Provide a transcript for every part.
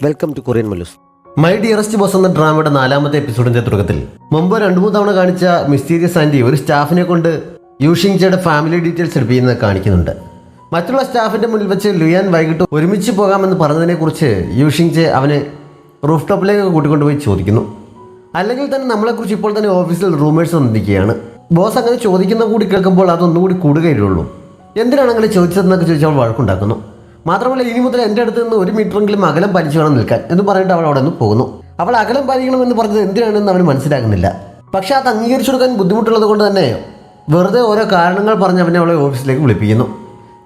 Welcome to Korean Mallus. My dearest boss എന്ന ഡ്രാമയുടെ 4ാമത്തെ എപ്പിസോഡിന്റെ തുടക്കത്തിൽ മുമ്പ് 2-3 തവണ കാണിച്ച മിസ്റ്റീരിയസ് ആൻറ്റി ഒരു സ്റ്റാഫിനെ കൊണ്ട് യൂഷിങ്ചയുടെ ഫാമിലി ഡീറ്റെയിൽസ് എടുപ്പിക്കുന്നത് കാണിക്കുന്നുണ്ട്. മറ്റുള്ള സ്റ്റാഫിന്റെ മുന്നിൽ വെച്ച് ലുയാൻ വൈകിട്ട് ഒരുമിച്ച് പോകാമെന്ന് പറഞ്ഞതിനെക്കുറിച്ച് യൂഷിങ്ചെ അവനെ റൂഫ് ടോപ്പിലേക്ക് കൂട്ടിക്കൊണ്ടുപോയി ചോദിക്കുന്നു. അല്ലെങ്കിൽ തന്നെ നമ്മളെക്കുറിച്ച് ഇപ്പോൾ തന്നെ ഓഫീസിൽ റൂമേഴ്സ് വന്നിരിക്കുകയാണ്. ബോസ് അങ്ങനെ ചോദിക്കുന്ന കൂടി കേൾക്കുമ്പോൾ അതൊന്നുകൂടി കൂടുകയുള്ളൂ. എന്തിനാണ് അങ്ങനെ ചോദിച്ചതെന്നൊക്കെ ചോദിച്ചാൽ വഴക്കുണ്ടാക്കുന്നു. മാത്രമല്ല ഇനി മുതൽ എൻ്റെ അടുത്ത് നിന്ന് 1 മീറ്ററെങ്കിലും അകലം പാലിച്ചു വേണം നിൽക്കാൻ എന്ന് പറഞ്ഞിട്ട് അവൾ അവിടെ നിന്ന് പോകുന്നു. അവൾ അകലം പാലിക്കണമെന്ന് പറഞ്ഞത് എന്തിനാണെന്ന് അവന് മനസ്സിലാകുന്നില്ല. പക്ഷേ അത് അംഗീകരിച്ചു കൊടുക്കാൻ ബുദ്ധിമുട്ടുള്ളത് കൊണ്ട് തന്നെ വെറുതെ ഓരോ കാരണങ്ങൾ പറഞ്ഞ് അവളെ ഓഫീസിലേക്ക് വിളിപ്പിക്കുന്നു.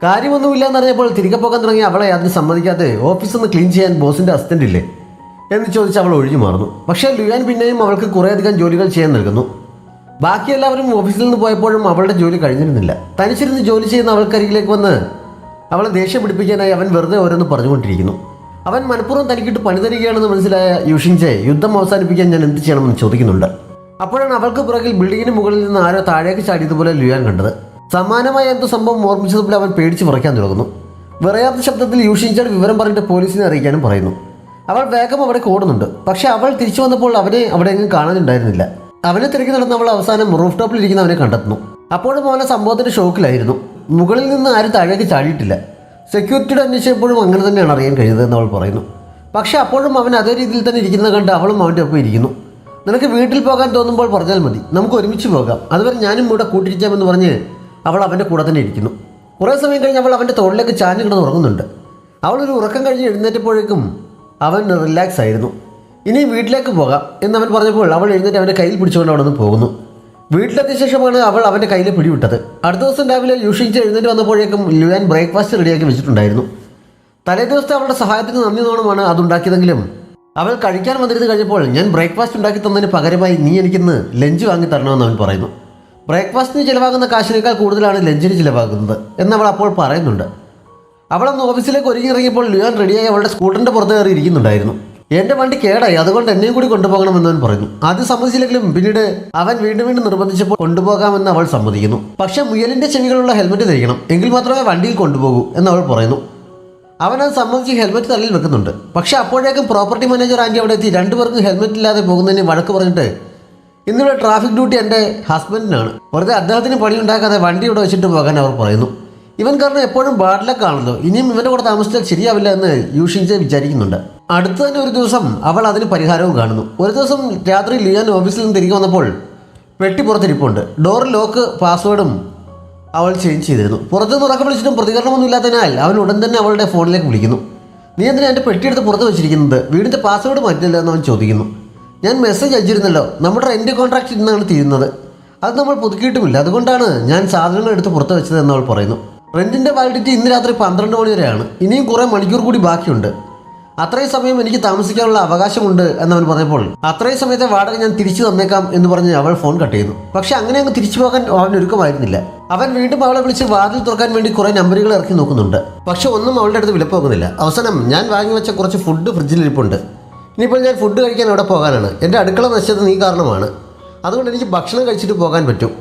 കാര്യമൊന്നുമില്ല എന്നറിഞ്ഞപ്പോൾ തിരികെ പോകാൻ തുടങ്ങി അവളെ അതിന് സമ്മതിക്കാതെ ഓഫീസിൽ നിന്ന് ക്ലീൻ ചെയ്യാൻ ബോസിൻ്റെ അസിസ്റ്റൻ്റ് ഇല്ലേ എന്ന് ചോദിച്ച് അവൾ ഒഴിഞ്ഞു മാറുന്നു. പക്ഷേ ലുയാൻ പിന്നെയും അവൾക്ക് കുറേയധികം ജോലികൾ ചെയ്യാൻ നൽകുന്നു. ബാക്കി എല്ലാവരും ഓഫീസിൽ നിന്ന് പോയപ്പോഴും അവളുടെ ജോലി കഴിഞ്ഞിരുന്നില്ല. തനിച്ചിരുന്ന് ജോലി ചെയ്യുന്ന അവൾക്കരികിലേക്ക് വന്ന് അവളെ ദേഷ്യം പിടിപ്പിക്കാനായി അവൻ വെറുതെ ഓരോന്ന് പറഞ്ഞുകൊണ്ടിരിക്കുന്നു. അവൻ മനഃപൂർവ്വം തനിക്കിട്ട് പണി തരികയാണെന്ന് മനസ്സിലായ യൂഷിങ്ചെ യുദ്ധം അവസാനിപ്പിക്കാൻ ഞാൻ എന്ത് ചെയ്യണമെന്ന് ചോദിക്കുന്നുണ്ട്. അപ്പോഴാണ് അവൾക്ക് പുറകിൽ ബിൽഡിങ്ങിന് മുകളിൽ നിന്ന് ആരോ താഴേക്ക് ചാടിയതുപോലെ ലുയാൻ കണ്ടത്. സമാനമായ എന്തോ സംഭവം ഓർമ്മിച്ചതുപോലെ അവൻ പേടിച്ച് വിറയ്ക്കാൻ തുടങ്ങുന്നു. വിറയാത്ത ശബ്ദത്തിൽ യൂഷിങ്ചയുടെ വിവരം പറഞ്ഞിട്ട് പോലീസിനെ അറിയിക്കാനും പറയുന്നു. അവൾ വേഗം അവിടെ ഓടുന്നുണ്ട്. പക്ഷേ അവൾ തിരിച്ചു വന്നപ്പോൾ അവനെ അവിടെ എങ്ങും കാണാനുണ്ടായിരുന്നില്ല. അവനെ തിരക്കി നടന്ന അവൾ അവസാനം റൂഫ് ടോപ്പിൽ ഇരിക്കുന്ന അവനെ കണ്ടെത്തുന്നു. അപ്പോഴും അവനെ സംഭവത്തിന്റെ ഷോക്കിലായിരുന്നു. മുകളിൽ നിന്ന് ആരും താഴേക്ക് ചാടിയിട്ടില്ല. സെക്യൂരിറ്റിയുടെ അന്വേഷിച്ചപ്പോഴും അങ്ങനെ തന്നെയാണ് അറിയാൻ കഴിയുന്നതെന്ന് അവൾ പറയുന്നു. പക്ഷേ അപ്പോഴും അവൻ അതേ രീതിയിൽ തന്നെ ഇരിക്കുന്നത് കണ്ട് അവളും അവൻ്റെ ഒപ്പം ഇരിക്കുന്നു. നിനക്ക് വീട്ടിൽ പോകാൻ തോന്നുമ്പോൾ പറഞ്ഞാൽ മതി, നമുക്ക് ഒരുമിച്ച് പോകാം, അതുവരെ ഞാനും ഇവിടെ കൂട്ടിരിക്കാമെന്ന് പറഞ്ഞ് അവൾ അവൻ്റെ കൂടെ തന്നെ ഇരിക്കുന്നു. കുറേ സമയം കഴിഞ്ഞ് അവൾ അവൻ്റെ തോളിലേക്ക് ചാഞ്ഞു കിടന്ന് ഉറങ്ങുന്നുണ്ട്. അവളൊരു ഉറക്കം കഴിഞ്ഞ് എഴുന്നേറ്റപ്പോഴേക്കും അവൻ റിലാക്സ് ആയിരുന്നു. ഇനി വീട്ടിലേക്ക് പോകാം എന്നവൻ പറഞ്ഞപ്പോൾ അവൾ എഴുന്നേറ്റ് അവൻ്റെ കയ്യിൽ പിടിച്ചുകൊണ്ട് അവിടെ നിന്ന് പോകുന്നു. വീട്ടിലെത്തിയ ശേഷമാണ് അവൾ അവൻ്റെ കയ്യിൽ പിടിവിട്ടത്. അടുത്ത ദിവസം രാവിലെ യൂഷിങ്ചെ എഴുന്നേറ്റ് വന്നപ്പോഴേക്കും ലുയാൻ ബ്രേക്ക്ഫാസ്റ്റ് റെഡിയാക്കി വെച്ചിട്ടുണ്ടായിരുന്നു. തലേ ദിവസത്തെ അവളുടെ സഹായത്തിന് നന്ദി തോണമാണ് അതുണ്ടാക്കിയതെങ്കിലും അവൾ കഴിക്കാൻ വന്നിരുന്ന് കഴിഞ്ഞപ്പോൾ ഞാൻ ബ്രേക്ക്ഫാസ്റ്റ് ഉണ്ടാക്കി തന്നതിന് പകരമായി നീ എനിക്കിന്ന് ലഞ്ച് വാങ്ങി തരണമെന്ന് അവൻ പറയുന്നു. ബ്രേക്ക്ഫാസ്റ്റിന് ചിലവാകുന്ന കാശിനേക്കാൾ കൂടുതലാണ് ലഞ്ചിന് ചിലവാകുന്നത് എന്നവൾ അപ്പോൾ പറയുന്നുണ്ട്. അവളൊന്ന് ഓഫീസിലേക്ക് ഒരുങ്ങിയിറങ്ങിയപ്പോൾ ലുയാൻ റെഡിയായി അവളുടെ സ്കൂട്ടറിൻ്റെ പുറത്ത് കയറി ഇരിക്കുന്നുണ്ടായിരുന്നു. എൻ്റെ വണ്ടി കേടായി, അതുകൊണ്ട് എന്നെയും കൂടി കൊണ്ടുപോകണമെന്ന് അവൻ പറഞ്ഞു. ആദ്യം സമ്മതിച്ചില്ലെങ്കിലും പിന്നീട് അവൻ വീണ്ടും നിർബന്ധിച്ചപ്പോൾ കൊണ്ടുപോകാമെന്ന് അവൾ സമ്മതിക്കുന്നു. പക്ഷേ മുയലിൻ്റെ ചെവികളുള്ള ഹെൽമെറ്റ് ധരിക്കണം, എങ്കിൽ മാത്രമേ വണ്ടിയിൽ കൊണ്ടുപോകൂ എന്ന് അവൾ പറയുന്നു. അവനത് സമ്മതിച്ച് ഹെൽമെറ്റ് തലയിൽ വെക്കുന്നുണ്ട്. പക്ഷേ അപ്പോഴേക്കും പ്രോപ്പർട്ടി മാനേജർ ആൻറ്റി അവിടെ എത്തി രണ്ടുപേർക്കും ഹെൽമെറ്റ് ഇല്ലാതെ പോകുന്നതിന് വഴക്ക് പറഞ്ഞിട്ട് ഇന്നിവിടെ ട്രാഫിക് ഡ്യൂട്ടി എൻ്റെ ഹസ്ബൻഡിനാണ്, വെറുതെ അദ്ദേഹത്തിന് പണി ഉണ്ടാക്കാതെ വണ്ടി ഇവിടെ വെച്ചിട്ട് പോകാൻ അവർ പറയുന്നു. ഇവൻ കാരണം എപ്പോഴും ബാഡിലൊക്കെയാണല്ലോ, ഇനിയും ഇവൻ്റെ കൂടെ താമസിച്ചാൽ ശരിയാവില്ല എന്ന് യൂഷിങ്ചെ വിചാരിക്കുന്നുണ്ട്. അടുത്ത തന്നെ ഒരു ദിവസം അവൾ അതിന് പരിഹാരവും കാണുന്നു. ഒരു ദിവസം രാത്രി ലിയാൻ ഓഫീസിൽ നിന്ന് തിരികെ വന്നപ്പോൾ പെട്ടി പുറത്തിരിപ്പുണ്ട്. ഡോർ ലോക്ക് പാസ്വേഡും അവൾ ചേഞ്ച് ചെയ്തിരുന്നു. പുറത്തുനിന്ന് ഉറക്കം വിളിച്ചിട്ടും പ്രതികരണമൊന്നും ഇല്ലാത്തതിനാൽ അവൻ ഉടൻ തന്നെ അവളുടെ ഫോണിലേക്ക് വിളിക്കുന്നു. നീ എന്തിനാ എൻ്റെ പെട്ടിയെടുത്ത് പുറത്ത് വെച്ചിരിക്കുന്നത്, വീടിൻ്റെ പാസ്വേഡ് മാറ്റില്ല എന്ന് അവൻ ചോദിക്കുന്നു. ഞാൻ മെസ്സേജ് അയച്ചിരുന്നല്ലോ, നമ്മുടെ റെൻറ്റ് കോൺട്രാക്ട് ഇന്നാണ് തീരുന്നത്, അത് നമ്മൾ പുതുക്കിയിട്ടുമില്ല, അതുകൊണ്ടാണ് ഞാൻ സാധനങ്ങൾ എടുത്ത് പുറത്ത് വെച്ചത് എന്ന് അവൾ പറയുന്നു. റെൻറ്റിൻ്റെ വാലിഡിറ്റി ഇന്ന് രാത്രി 12 മണി വരെയാണ്, ഇനിയും കുറേ മണിക്കൂർ കൂടി ബാക്കിയുണ്ട്, അത്രയും സമയം എനിക്ക് താമസിക്കാനുള്ള അവകാശമുണ്ട് എന്നവൻ പറഞ്ഞപ്പോൾ അത്രയും സമയത്തെ വാടക ഞാൻ തിരിച്ചു തന്നേക്കാം എന്ന് പറഞ്ഞ് അവൾ ഫോൺ കട്ട് ചെയ്യുന്നു. പക്ഷെ അങ്ങനെ അങ്ങ് തിരിച്ചു പോകാൻ അവൻ ഒരുക്കമായിരുന്നില്ല. അവൻ വീണ്ടും അവളെ വിളിച്ച് വാതിൽ തുറക്കാൻ വേണ്ടി കുറേ നമ്പറുകൾ ഇറക്കി നോക്കുന്നുണ്ട്. പക്ഷെ ഒന്നും അവളുടെ അടുത്ത് വിലപ്പോകുന്നില്ല. അവസാനം ഞാൻ വാങ്ങി വെച്ച കുറച്ച് ഫുഡ് ഫ്രിഡ്ജിലിരിപ്പുണ്ട്, ഇനിയിപ്പോൾ ഞാൻ ഫുഡ് കഴിക്കാൻ അവിടെ പോകാനാണ്, എൻ്റെ അടുക്കള നശിച്ചത് നീ കാരണമാണ്, അതുകൊണ്ട് എനിക്ക് ഭക്ഷണം കഴിച്ചിട്ട് പോകാൻ പറ്റും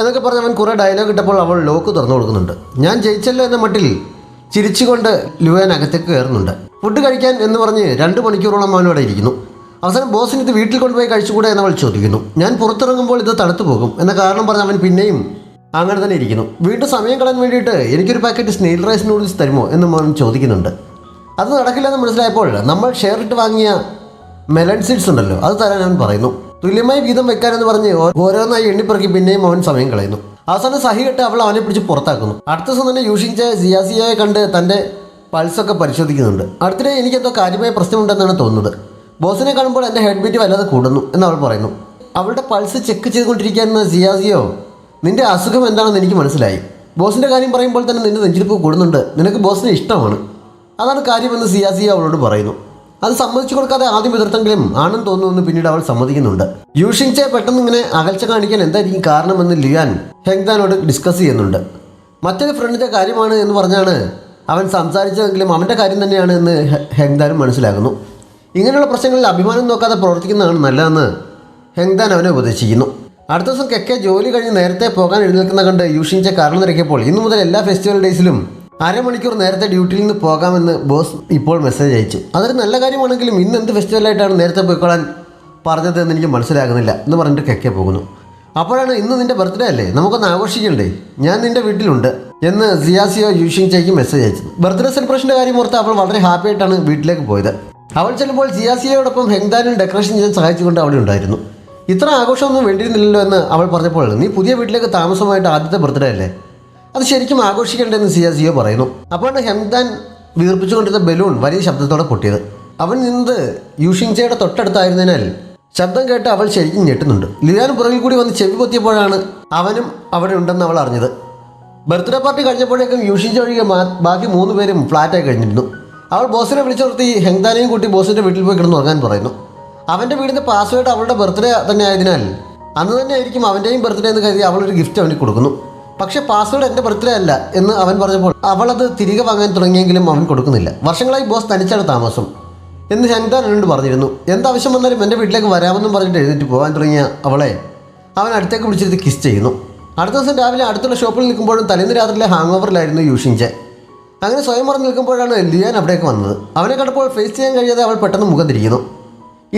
എന്നൊക്കെ പറഞ്ഞ് അവൻ കുറേ ഡയലോഗ് ഇട്ടപ്പോൾ അവൾ ലോക്ക് തുറന്നു കൊടുക്കുന്നുണ്ട്. ഞാൻ ജയിച്ചല്ലോ എന്ന മട്ടിൽ ചിരിച്ചുകൊണ്ട് ലുയാൻ അകത്തേക്ക് കയറുന്നുണ്ട്. ഫുഡ് കഴിക്കാൻ എന്ന് പറഞ്ഞ് 2 മണിക്കൂറോളം അവനോടെ ഇരിക്കുന്നു. അവസാനം ബോസിന് ഇത് വീട്ടിൽ കൊണ്ടുപോയി കഴിച്ചുകൂടെ എന്നവൾ ചോദിക്കുന്നു. ഞാൻ പുറത്തിറങ്ങുമ്പോൾ ഇത് തണുത്തു പോകും എന്ന കാരണം പറഞ്ഞ് അവൻ പിന്നെയും അങ്ങനെ തന്നെ ഇരിക്കുന്നു. വീണ്ടും സമയം കളയാൻ വേണ്ടിയിട്ട് എനിക്കൊരു പാക്കറ്റ് സ്നെയിൽ റൈസ് നൂഡിൽസ് തരുമോ എന്നും അവൻ ചോദിക്കുന്നുണ്ട്. അത് നടക്കില്ലെന്ന് മനസ്സിലായപ്പോൾ നമ്മൾ ഷെയർ ഇട്ട് വാങ്ങിയ മെലൺ സീഡ്സ് ഉണ്ടല്ലോ, അത് തരാൻ അവൻ പറയുന്നു. തുല്യമായി വീതം വെക്കാനെന്ന് പറഞ്ഞ് ഓരോന്നായി എണ്ണിപ്പറക്കി പിന്നെയും അവൻ സമയം കളയുന്നു. അവസാനം സഹികെട്ട് അവൾ അവനെ പിടിച്ച് പുറത്താക്കുന്നു. അടുത്ത ദിവസം തന്നെ യൂഷിങ്ചെ സിയാസിയയെ കണ്ട് തൻ്റെ പൾസൊക്കെ പരിശോധിക്കുന്നുണ്ട്. അടുത്തിടെ എനിക്കെന്തോ കാര്യമായ പ്രശ്നമുണ്ടെന്നാണ് തോന്നുന്നത്, ബോസിനെ കാണുമ്പോൾ എൻ്റെ ഹെഡ് ബീറ്റ് വല്ലാതെ കൂടുന്നു എന്ന് അവൾ പറയുന്നു. അവളുടെ പൾസ് ചെക്ക് ചെയ്തുകൊണ്ടിരിക്കുന്ന സിയാസിയോ, നിൻ്റെ അസുഖം എന്താണെന്ന് എനിക്ക് മനസ്സിലായി, ബോസിൻ്റെ കാര്യം പറയുമ്പോൾ തന്നെ നിൻ്റെ നെഞ്ചിരിപ്പ് കൂടുന്നുണ്ട്, നിനക്ക് ബോസിനെ ഇഷ്ടമാണ്, അതാണ് കാര്യമെന്ന് സിയാസിയോ അവളോട് പറയുന്നു. അത് സമ്മതിച്ചു കൊടുക്കാതെ ആദ്യം എതിർത്തെങ്കിലും ആണെന്ന് തോന്നുമെന്ന് പിന്നീട് അവൾ സമ്മതിക്കുന്നുണ്ട്. യൂഷിങ്ചെ പെട്ടെന്ന് ഇങ്ങനെ അകൽച്ച കാണിക്കാൻ എന്തായിരിക്കും കാരണമെന്ന് ലിയാൻ ഹെങ്ദാനോട് ഡിസ്കസ് ചെയ്യുന്നുണ്ട്. മറ്റൊരു ഫ്രണ്ടിൻ്റെ കാര്യമാണ് എന്ന് പറഞ്ഞാണ് അവൻ സംസാരിച്ചതെങ്കിലും അവൻ്റെ കാര്യം തന്നെയാണ് എന്ന് ഹെങ്ദാനും മനസ്സിലാകുന്നു. ഇങ്ങനെയുള്ള പ്രശ്നങ്ങളിൽ അഭിമാനം നോക്കാതെ പ്രവർത്തിക്കുന്നതാണ് നല്ലതെന്ന് ഹെങ്ദാൻ അവനെ ഉപദേശിക്കുന്നു. അടുത്ത ദിവസം കെക്കെ ജോലി കഴിഞ്ഞ് നേരത്തെ പോകാൻ എഴുന്നേൽക്കുന്ന കണ്ട് യൂഷിങ്ചെ കാരണം തിരക്കിയപ്പോൾ ഇന്നു മുതൽ എല്ലാ ഫെസ്റ്റിവൽ ഡേയ്സിലും അരമണിക്കൂർ നേരത്തെ ഡ്യൂട്ടിയിൽ നിന്ന് പോകാമെന്ന് ബോസ് ഇപ്പോൾ മെസ്സേജ് അയച്ചു. അതൊരു നല്ല കാര്യമാണെങ്കിലും ഇന്ന് എന്ത് ഫെസ്റ്റിവലായിട്ടാണ് നേരത്തെ പോയിക്കൊള്ളാൻ പറഞ്ഞത് എന്ന് എനിക്ക് മനസ്സിലാകുന്നില്ല എന്ന് പറഞ്ഞിട്ട് കെക്കെ പോകുന്നു. അപ്പോഴാണ് ഇന്ന് നിൻ്റെ ബർത്ത്ഡേ അല്ലേ, നമുക്കൊന്ന് ആഘോഷിക്കണ്ടേ, ഞാൻ നിൻ്റെ വീട്ടിലുണ്ട് എന്ന് സിയാസിയോ യൂഷിങ്ചയ്ക്ക് മെസ്സേജ് അയച്ചത്. ബർത്ത്ഡേ സെലിബ്രേഷൻ്റെ കാര്യം ഓർത്ത് അവൾ വളരെ ഹാപ്പി ആയിട്ടാണ് വീട്ടിലേക്ക് പോയത്. അവൾ ചെല്ലുമ്പോൾ സിയാസിയോടൊപ്പം ഹെങ്ദാനും ഡെക്കറേഷൻ ചെയ്യാൻ സഹായിച്ചുകൊണ്ട് അവിടെ ഉണ്ടായിരുന്നു. ഇത്ര ആഘോഷമൊന്നും വേണ്ടിയിരുന്നില്ലല്ലോ എന്ന് അവൾ പറഞ്ഞപ്പോൾ, നീ പുതിയ വീട്ടിലേക്ക് താമസമായിട്ട് ആദ്യത്തെ ബർത്ത്ഡേ അല്ലേ, അത് ശരിക്കും ആഘോഷിക്കേണ്ടതെന്ന് സിയാസിയോ പറയുന്നു. അപ്പോഴാണ് ഹെങ്ദാൻ വീർപ്പിച്ചുകൊണ്ടിരുന്ന ബലൂൺ വലിയ ശബ്ദത്തോടെ പൊട്ടിയത്. അവൻ നിന്നത് യൂഷിങ്ചയുടെ തൊട്ടടുത്തായിരുന്നതിനാൽ ശബ്ദം കേട്ട് അവൾ ശരിക്കും ഞെട്ടുന്നുണ്ട്. ലിയാൻ പുറകിൽ കൂടി വന്ന് ചെവി പൊത്തിയപ്പോഴാണ് അവനും അവിടെ ഉണ്ടെന്ന് അവൾ അറിഞ്ഞത്. ബർത്ത്ഡേ പാർട്ടി കഴിഞ്ഞപ്പോഴേക്കും യൂഷിങ്ച ഒഴികെ ബാക്കി 3 പേരും ഫ്ലാറ്റായി കഴിഞ്ഞിരുന്നു. അവൾ ബോസിനെ വിളിച്ചുകൊടുത്ത് ഹെങ്ദാനെയും കൂട്ടി ബോസിൻ്റെ വീട്ടിൽ പോയി കിടന്ന് ഉറങ്ങാൻ പറയുന്നു. അവൻ്റെ വീടിൻ്റെ പാസ്വേഡ് അവളുടെ ബർത്ത്ഡേ തന്നെ ആയതിനാൽ അന്ന് തന്നെ ആയിരിക്കും അവൻ്റെയും ബർത്ത്ഡേ എന്ന് കരുതി അവളൊരു ഗിഫ്റ്റ് അവന് കൊടുക്കുന്നു. പക്ഷേ പാസ്വേഡ് എൻ്റെ ബർത്ത്ഡേ അല്ല എന്ന് അവൻ പറഞ്ഞപ്പോൾ അവളത് തിരികെ വാങ്ങാൻ തുടങ്ങിയെങ്കിലും അവൻ കൊടുക്കുന്നില്ല. വർഷങ്ങളായി ബോസ് തനിച്ചാണ് താമസം എന്ന് ഹെങ്ദാൻ എന്നോട് പറഞ്ഞിരുന്നു. എന്താവശ്യം വന്നാലും എൻ്റെ വീട്ടിലേക്ക് വരാമെന്നും പറഞ്ഞിട്ട് എഴുന്നേറ്റ് പോകാൻ തുടങ്ങിയ അവളെ അവൻ അടുത്തേക്ക് വിളിച്ചിരുത്തി കിസ് ചെയ്യുന്നു. അടുത്ത ദിവസം രാവിലെ അടുത്തുള്ള ഷോപ്പിൽ നിൽക്കുമ്പോഴും തലേന്ന് രാത്രിയിലെ ഹാങ് ഓവറിലായിരുന്നു യൂഷിങ്ച. അങ്ങനെ സ്വയം മറന്ന് നിൽക്കുമ്പോഴാണ് ലിയാൻ അവിടേക്ക് വന്നത്. അവനെ കണ്ടപ്പോൾ ഫേസ് ചെയ്യാൻ കഴിയാതെ അവൾ പെട്ടെന്ന് മുഖം തിരിക്കുന്നു.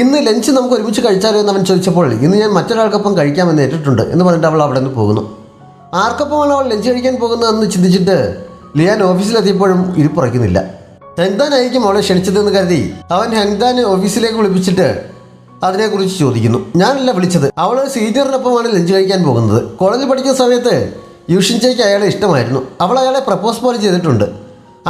ഇന്ന് ലഞ്ച് നമുക്ക് ഒരുമിച്ച് കഴിച്ചാലോ എന്ന് അവൻ ചോദിച്ചപ്പോൾ ഇന്ന് ഞാൻ മറ്റൊരാൾക്കൊപ്പം കഴിക്കാമെന്ന് ഏറ്റിട്ടുണ്ട് എന്ന് പറഞ്ഞിട്ട് അവൾ അവിടെ നിന്ന് പോകുന്നു. ആർക്കൊപ്പമാണ് അവൾ ലഞ്ച് കഴിക്കാൻ പോകുന്നതെന്ന് ചിന്തിച്ചിട്ട് ലിയാൻ ഓഫീസിലെത്തിയപ്പോഴും ഇരിപ്പുറയ്ക്കുന്നില്ല. ഹെങ്ദാനായിരിക്കും അവളെ ക്ഷണിച്ചതെന്ന് കരുതി അവൻ ഹെങ്ദാനെ ഓഫീസിലേക്ക് വിളിപ്പിച്ചിട്ട് അതിനെക്കുറിച്ച് ചോദിക്കുന്നു. ഞാനല്ല വിളിച്ചത്, അവൾ സീനിയറിനൊപ്പമാണ് ലഞ്ച് കഴിക്കാൻ പോകുന്നത്. കോളേജിൽ പഠിക്കുന്ന സമയത്ത് യൂഷിങ്ചയ്ക്ക് അയാളെ ഇഷ്ടമായിരുന്നു. അവൾ അയാളെ പ്രപ്പോസ് പോലെ ചെയ്തിട്ടുണ്ട്.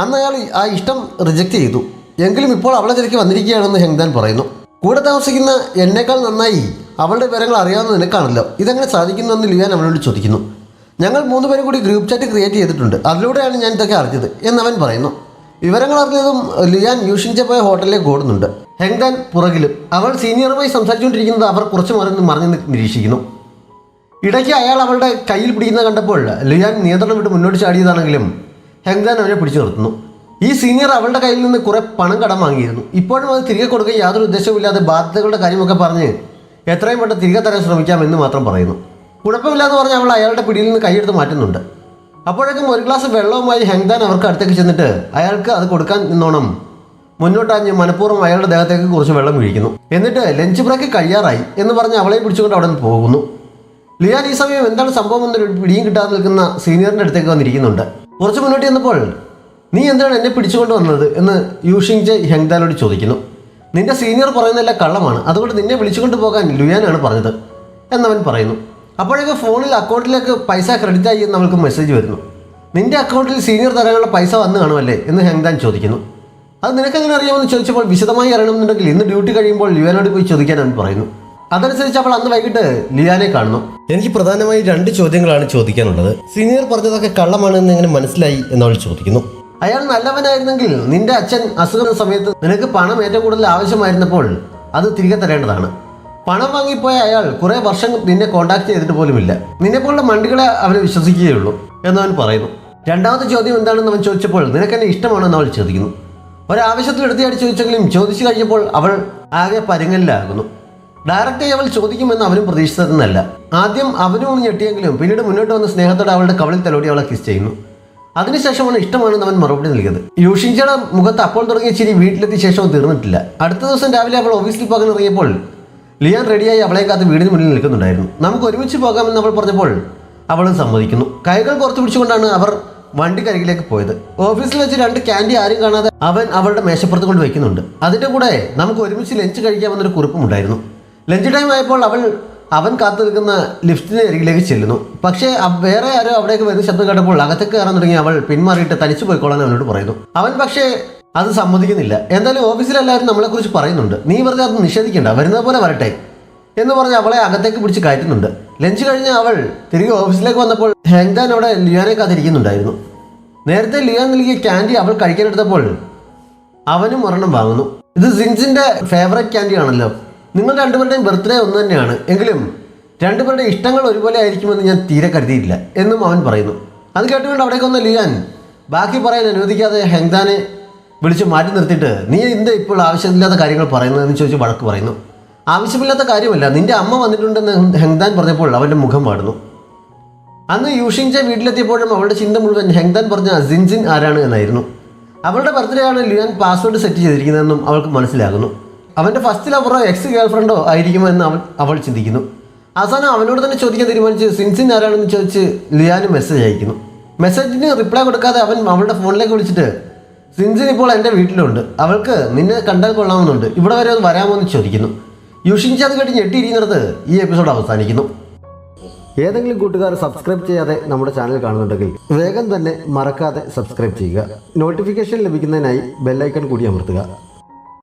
അന്ന് അയാൾ ആ ഇഷ്ടം റിജക്റ്റ് ചെയ്തു. എങ്കിലും ഇപ്പോൾ അവളെ തിരക്കി വന്നിരിക്കുകയാണെന്ന് ഹെങ്ദാൻ പറയുന്നു. കൂടെ താമസിക്കുന്ന എന്നേക്കാൾ നന്നായി അവളുടെ വിവരങ്ങൾ അറിയാവുന്ന നിനക്കാണല്ലോ, ഇതെങ്ങനെ സാധിക്കുന്നുവെന്ന് ലിയാൻ അവനോട് ചോദിക്കുന്നു. ഞങ്ങൾ 3 പേരും കൂടി ഗ്രൂപ്പ് ചാറ്റ് ക്രിയേറ്റ് ചെയ്തിട്ടുണ്ട്, അതിലൂടെയാണ് ഞാൻ ഇതൊക്കെ അറിഞ്ഞത് എന്നവൻ പറയുന്നു. വിവരങ്ങൾ അറിഞ്ഞതും ലിയാൻ യൂഷിങ്ച പോയ ഹോട്ടലിലേക്ക് ഓടുന്നുണ്ട്. ഹെങ്ദാൻ പുറകിലും. അവൾ സീനിയറുമായി സംസാരിച്ചുകൊണ്ടിരിക്കുന്നത് അവർ കുറച്ച് മറിഞ്ഞ് നിരീക്ഷിക്കുന്നു. ഇടയ്ക്ക് അയാൾ അവളുടെ കയ്യിൽ പിടിക്കുന്നത് കണ്ടപ്പോൾ ലിയാൻ നിയന്ത്രണം വിട്ട് മുന്നോട്ട് ചാടിയതാണെങ്കിലും ഹെങ്ദാൻ അവനെ പിടിച്ചു നിർത്തുന്നു. ഈ സീനിയർ അവളുടെ കയ്യിൽ നിന്ന് കുറേ പണം കടം വാങ്ങിയിരുന്നു. ഇപ്പോഴും അത് തിരികെ കൊടുക്കാൻ യാതൊരു ഉദ്ദേശവുമില്ലാതെ ബാധ്യതകളുടെ കാര്യമൊക്കെ പറഞ്ഞ് എത്രയും പെട്ടെന്ന് തിരികെ തരാൻ ശ്രമിക്കാമെന്ന് മാത്രം പറയുന്നു. കുഴപ്പമില്ലാന്ന് പറഞ്ഞ് അവൾ അയാളുടെ പിടിയിൽ നിന്ന് കൈയെടുത്ത് മാറ്റുന്നുണ്ട്. അപ്പോഴേക്കും ഒരു ഗ്ലാസ് വെള്ളവുമായി ഹെങ്ദാൻ അവർക്ക് അടുത്തേക്ക് ചെന്നിട്ട് അയാൾക്ക് അത് കൊടുക്കാൻ നിന്നോണം മുന്നോട്ടാഞ്ഞ് മനഃപൂർവ്വം അയാളുടെ ദേഹത്തേക്ക് കുറച്ച് വെള്ളം വീഴിക്കുന്നു. എന്നിട്ട് ലഞ്ച് ബ്രേക്ക് കഴിയാറായി എന്ന് പറഞ്ഞ് അവളെ പിടിച്ചുകൊണ്ട് അവിടെ നിന്ന് പോകുന്നു. ലിയാൻ ഈ സമയം എന്താണ് സംഭവം എന്നൊരു പിടിയും കിട്ടാതെ നിൽക്കുന്ന സീനിയറിൻ്റെ അടുത്തേക്ക് വന്നിരിക്കുന്നുണ്ട്. കുറച്ച് മുന്നോട്ട് ചെന്നപ്പോൾ നീ എന്താണ് എന്നെ പിടിച്ചുകൊണ്ട് വന്നത് എന്ന് യൂഷിങ്ച ഹെങ്ദാനോട് ചോദിക്കുന്നു. നിന്റെ സീനിയർ പറയുന്നതെല്ലാം കള്ളമാണ്, അതുകൊണ്ട് നിന്നെ വിളിച്ചുകൊണ്ട് പോകാൻ ലുയാനാണ് പറഞ്ഞത് എന്നവൻ പറയുന്നു. അപ്പോഴേക്ക് ഫോണിൽ അക്കൗണ്ടിലേക്ക് പൈസ ക്രെഡിറ്റ് ആയി എന്ന് അവൾക്ക് മെസ്സേജ് വരുന്നു. നിന്റെ അക്കൗണ്ടിൽ സീനിയർ തരാനുള്ള പൈസ വന്ന് കാണുമല്ലേ എന്ന് ഹെങ്ദാൻ ചോദിക്കുന്നു. അത് നിനക്കെങ്ങനെ അറിയാമെന്ന് ചോദിച്ചപ്പോൾ വിശദമായി അറിയണമെന്നുണ്ടെങ്കിൽ ഇന്ന് ഡ്യൂട്ടി കഴിയുമ്പോൾ ലിയാനോട് പോയി ചോദിക്കാൻ അവൻ പറയുന്നു. അതനുസരിച്ച് അവൾ അന്ന് വൈകിട്ട് ലിയാനെ കാണുന്നു. എനിക്ക് പ്രധാനമായി 2 ചോദ്യങ്ങളാണ് ചോദിക്കാനുള്ളത്. സീനിയർ പറഞ്ഞതൊക്കെ കള്ളമാണെന്ന് എങ്ങനെ മനസ്സിലായി എന്നവൾ ചോദിക്കുന്നു. അയാൾ നല്ലവനായിരുന്നെങ്കിൽ നിന്റെ അച്ഛൻ അസുഖ സമയത്ത് നിനക്ക് പണം ഏറ്റവും കൂടുതൽ ആവശ്യമായിരുന്നപ്പോൾ അത് തിരികെ തരേണ്ടതാണ്. പണം വാങ്ങിപ്പോയ അയാൾ കുറേ വർഷം നിന്നെ കോണ്ടാക്ട് ചെയ്തിട്ട് പോലുമില്ല. നിന്നെപ്പോലുള്ള മണ്ടികളെ അവനെ വിശ്വസിക്കുകയുള്ളൂ എന്നവൻ പറയുന്നു. രണ്ടാമത്തെ ചോദ്യം എന്താണെന്ന് അവൻ ചോദിച്ചപ്പോൾ നിനക്കെന്നെ ഇഷ്ടമാണെന്ന് അവൾ ചോദിക്കുന്നു. ഒരാവശ്യത്തിൽ എടുത്തിയാടി ചോദിച്ചെങ്കിലും ചോദിച്ചു കഴിഞ്ഞപ്പോൾ അവൾ ആകെ പരുങ്ങലിലാകുന്നു. ഡയറക്റ്റായി അവൾ ചോദിക്കുമെന്ന് അവനും പ്രതീക്ഷിച്ചതെന്നല്ല. ആദ്യം അവനും ഒന്ന് ഞെട്ടിയെങ്കിലും പിന്നീട് മുന്നോട്ട് വന്ന സ്നേഹത്തോടെ അവളുടെ കവളിൽ തലോടി അവളെ കിസ് ചെയ്യുന്നു. അതിനുശേഷമാണ് ഇഷ്ടമാണെന്ന് അവൻ മറുപടി നൽകിയത്. യൂഷിങ്ചയുടെ മുഖത്ത് അപ്പോൾ തുടങ്ങിയ ചിരി വീട്ടിലെത്തിയ ശേഷവും തീർന്നിട്ടില്ല. അടുത്ത ദിവസം രാവിലെ അവൾ ഓഫീസിൽ പോകാൻ ഇറങ്ങിയപ്പോൾ ലിയാൻ റെഡിയായി അവളെ കാത്ത് വീടിന് മുന്നിൽ നിൽക്കുന്നുണ്ടായിരുന്നു. നമുക്ക് ഒരുമിച്ച് പോകാമെന്ന് അവൾ പറഞ്ഞപ്പോൾ അവളും സമ്മതിക്കുന്നു. കൈകൾ പുറത്തു പിടിച്ചുകൊണ്ടാണ് അവർ വണ്ടിക്കരികിലേക്ക് പോയത്. ഓഫീസിൽ വെച്ച് 2 ക്യാൻഡി ആരും കാണാതെ അവൻ അവളുടെ മേശപ്പുറത്ത് കൊണ്ട് വയ്ക്കുന്നുണ്ട്. അതിൻ്റെ കൂടെ നമുക്ക് ഒരുമിച്ച് ലഞ്ച് കഴിക്കാമെന്നൊരു കുറിപ്പും ഉണ്ടായിരുന്നു. ലഞ്ച് ടൈം ആയപ്പോൾ അവൻ കാത്തു നിൽക്കുന്ന ലിഫ്റ്റിന് അരികിലേക്ക് ചെല്ലുന്നു. പക്ഷേ വേറെ ആരോ അവിടേക്ക് വരുന്ന ശബ്ദം കേട്ടപ്പോൾ അകത്തേക്ക് കയറാൻ തുടങ്ങി അവൾ പിന്മാറിയിട്ട് തനിച്ചു പോയിക്കോളാൻ അവനോട് പറയുന്നു. അവൻ പക്ഷേ അത് സമ്മതിക്കുന്നില്ല. എന്തായാലും ഓഫീസിലെല്ലാവരും നമ്മളെക്കുറിച്ച് പറയുന്നുണ്ട്, നീ വെറുതെ അത് നിഷേധിക്കേണ്ട, വരുന്നത് പോലെ വരട്ടെ എന്ന് പറഞ്ഞ് അവളെ അകത്തേക്ക് പിടിച്ച് കയറ്റുന്നുണ്ട്. ലഞ്ച് കഴിഞ്ഞ് അവൾ തിരികെ ഓഫീസിലേക്ക് വന്നപ്പോൾ ഹെങ്ദാൻ അവിടെ ലിയാനെ കാത്തിരിക്കുന്നുണ്ടായിരുന്നു. നേരത്തെ ലിയാൻ നൽകിയ ക്യാൻഡി അവൾ കഴിക്കാനെടുത്തപ്പോൾ അവനും ഒരെണ്ണം വാങ്ങുന്നു. ഇത് സിൻസിൻ്റെ ഫേവറേറ്റ് ക്യാൻഡി ആണല്ലോ. നിങ്ങൾ 2 പേരുടെയും ബർത്ത്ഡേ ഒന്ന് തന്നെയാണ്, എങ്കിലും 2 പേരുടെ ഇഷ്ടങ്ങൾ ഒരുപോലെ ആയിരിക്കുമെന്ന് ഞാൻ തീരെ കരുതിയില്ല എന്നും അവൻ പറയുന്നു. അത് കേട്ടുകൊണ്ട് അവിടേക്ക് വന്ന ലിയാൻ ബാക്കി പറയാൻ അനുവദിക്കാതെ ഹെങ്ദാനെ വിളിച്ച് മാറ്റി നിർത്തിയിട്ട് നീ എന്ത് ഇപ്പോൾ ആവശ്യമില്ലാത്ത കാര്യങ്ങൾ പറയുന്നതെന്ന് ചോദിച്ച് വഴക്ക് പറയുന്നു. ആവശ്യമില്ലാത്ത കാര്യമല്ല, നിന്റെ അമ്മ വന്നിട്ടുണ്ടെന്ന് ഹെങ്ദാൻ പറഞ്ഞപ്പോൾ അവൻ്റെ മുഖം വാടുന്നു. അന്ന് യൂഷിങ്ചെ വീട്ടിലെത്തിയപ്പോഴും അവളുടെ ചിന്ത മുഴുവൻ ഹെങ്താൻ പറഞ്ഞ സിൻസിൻ ആരാണ് എന്നായിരുന്നു. അവളുടെ ബർത്ത്ഡേ ആണ് ലിയാൻ പാസ്വേഡ് സെറ്റ് ചെയ്തിരിക്കുന്നതെന്നും അവൾക്ക് മനസ്സിലാകുന്നു. അവൻ്റെ ഫസ്റ്റ് ലവറോ എക്സ് ഗേൾ ഫ്രണ്ടോ ആയിരിക്കുമോ എന്ന് അവൾ ചിന്തിക്കുന്നു. അവസാനം അവനോട് തന്നെ ചോദിക്കാൻ തീരുമാനിച്ച് സിൻസിൻ ആരാണെന്ന് ചോദിച്ച് ലിയാന് മെസ്സേജ് അയക്കുന്നു. മെസ്സേജിന് റിപ്ലൈ കൊടുക്കാതെ അവൻ അവളുടെ ഫോണിലേക്ക് വിളിച്ചിട്ട് സിൻസിൻ ഇപ്പോൾ എൻ്റെ വീട്ടിലുണ്ട്, അവൾക്ക് നിന്നെ കണ്ടാൽ കൊള്ളാമെന്നുണ്ട്, ഇവിടെ വരെ ഒന്ന് വരാമോ എന്ന് ചോദിക്കുന്നു. യൂഷിങ്ചെ അത് കേട്ട് ഞെട്ടിയിരിക്കുന്നിടത്ത് ഈ എപ്പിസോഡ് അവസാനിക്കുന്നു. ഏതെങ്കിലും കൂട്ടുകാർ സബ്സ്ക്രൈബ് ചെയ്യാതെ നമ്മുടെ ചാനൽ കാണുന്നുണ്ടെങ്കിൽ വേഗം തന്നെ മറക്കാതെ സബ്സ്ക്രൈബ് ചെയ്യുക. നോട്ടിഫിക്കേഷൻ ലഭിക്കുന്നതിനായി ബെല്ലൈക്കൺ കൂടി അമർത്തുക.